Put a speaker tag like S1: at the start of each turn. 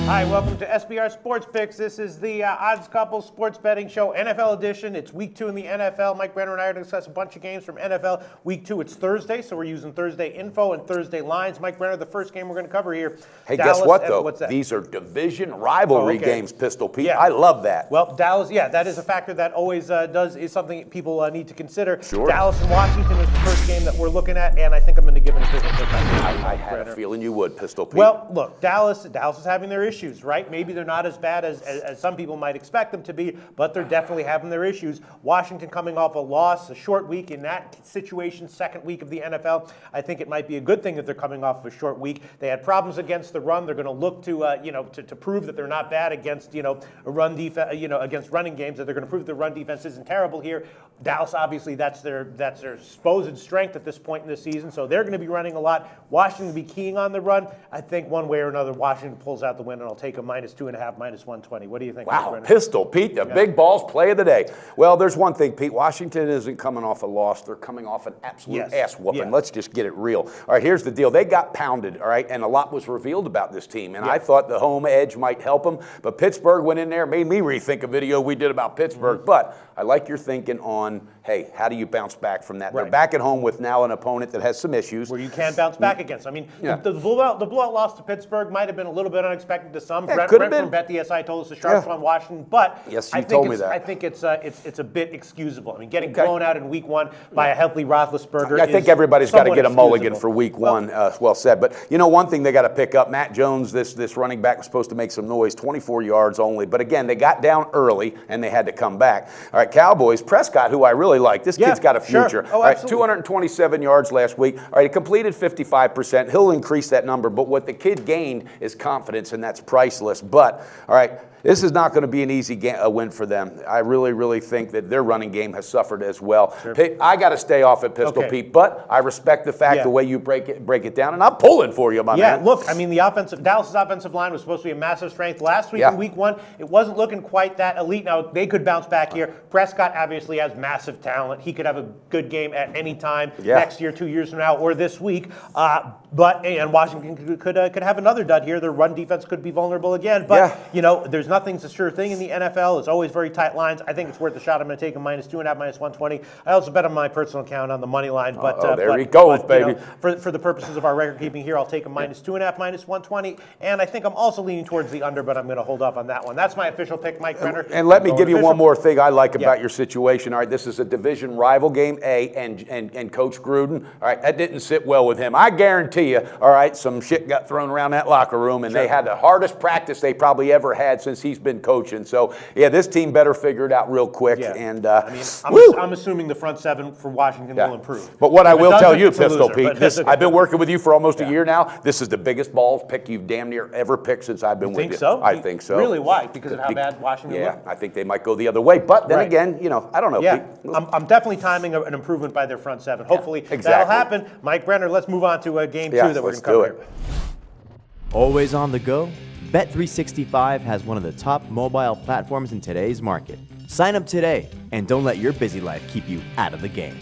S1: Hi, welcome to SBR Sports Picks. This is the Odds Couple Sports Betting Show, NFL edition. It's week 2 in the NFL. Mike Brenner and I are going to discuss a bunch of games from NFL week 2. It's Thursday, so we're using Thursday info and Thursday lines. Mike Brenner, the first game we're going to cover here.
S2: Hey,
S1: Dallas,
S2: guess what, though?
S1: what's that?
S2: These are division rivalry games, Pistol Pete.
S1: Yeah.
S2: I love that.
S1: Well, Dallas, that is a factor that always is something people need to consider.
S2: Sure.
S1: Dallas and Washington is the first game that we're looking at, and I think I'm going to give it a official pick.
S2: I had a feeling you would, Pistol Pete.
S1: Well, look, Dallas is having their issues, right? Maybe they're not as bad as some people might expect them to be, but they're definitely having their issues. Washington coming off a loss, a short week in that situation, second week of the NFL. I think it might be a good thing that they're coming off of a short week. They had problems against the run. They're going to look to prove that they're not bad against a run defense, against running games. That they're going to prove the run defense isn't terrible here. Dallas, obviously, that's their supposed strength at this point in the season, so they're going to be running a lot. Washington will be keying on the run. I think one way or another, Washington pulls out the win, and I'll take a -2.5, -120. What do you think?
S2: Wow, Pistol Pete, the big balls play of the day. Well, there's one thing, Pete. Washington isn't coming off a loss. They're coming off an absolute ass whooping.
S1: Yeah.
S2: Let's just get it real. All right, here's the deal. They got pounded, all right, and a lot was revealed about this team, and I thought the home edge might help them, but Pittsburgh went in there, made me rethink a video we did about Pittsburgh, but I like your thinking on, hey, how do you bounce back from that? They're back at home with now an opponent that has some issues.
S1: Where you can bounce back against. I mean, the blowout loss to Pittsburgh might have been a little bit unexpected to some. Brent from BetDSI told us the sharps on Washington, but
S2: I
S1: think it's a bit excusable. I mean, getting blown out in week 1 by a healthy Roethlisberger.
S2: I think everybody's got to get a mulligan for week 1. Well said. But one thing they got to pick up. Matt Jones, this running back, was supposed to make some noise. 24 yards only. But again, they got down early and they had to come back. All right, Cowboys. Prescott, who I really like. This kid's got a future.
S1: Oh,
S2: all right, 227 yards last week. All right, he completed 55%. He'll increase that number. But what the kid gained is confidence, and that's priceless. But all right, this is not going to be an easy win for them. I really, really think that their running game has suffered as well.
S1: Sure.
S2: I got to stay off at Pistol Pete, but I respect the fact the way you break it down, and I'm pulling for you, my man.
S1: Yeah, look, I mean, Dallas' offensive line was supposed to be a massive strength last week in week 1. It wasn't looking quite that elite. Now, they could bounce back here. Prescott obviously has massive talent. He could have a good game at any time next year, 2 years from now, or this week. And Washington could have another dud here. Their run defense could be vulnerable again. But, there's nothing's a sure thing in the NFL. It's always very tight lines. I think it's worth a shot. I'm going to take a -2.5, -120. I also bet on my personal account on the money line. But
S2: there he goes, baby.
S1: For the purposes of our record keeping here, I'll take a -2.5, -120. And I think I'm also leaning towards the under, but I'm going to hold off on that one. That's my official pick, Mike Brenner.
S2: And let me give you one more thing I like about your situation. All right, this is a division rival game, and Coach Gruden, all right, that didn't sit well with him. I guarantee you, all right, some shit got thrown around that locker room, and they had the hardest practice they probably ever had since he's been coaching. So, this team better figure it out real quick.
S1: Yeah.
S2: And
S1: I'm assuming the front seven for Washington will improve.
S2: But what I will tell you, Pistol Pete, I've been working with you for almost a year now. This is the biggest balls pick you've damn near ever picked since I've been with you.
S1: Think so?
S2: I think so.
S1: Really? Why? Because of how bad Washington looked?
S2: I think they might go the other way. But then again, I don't know.
S1: Yeah,
S2: Pete.
S1: I'm definitely timing an improvement by their front seven. Hopefully that'll happen. Mike Brenner, let's move on to game 2 that we're going to cover here.
S3: Always on the go? Bet365 has one of the top mobile platforms in today's market. Sign up today and don't let your busy life keep you out of the game.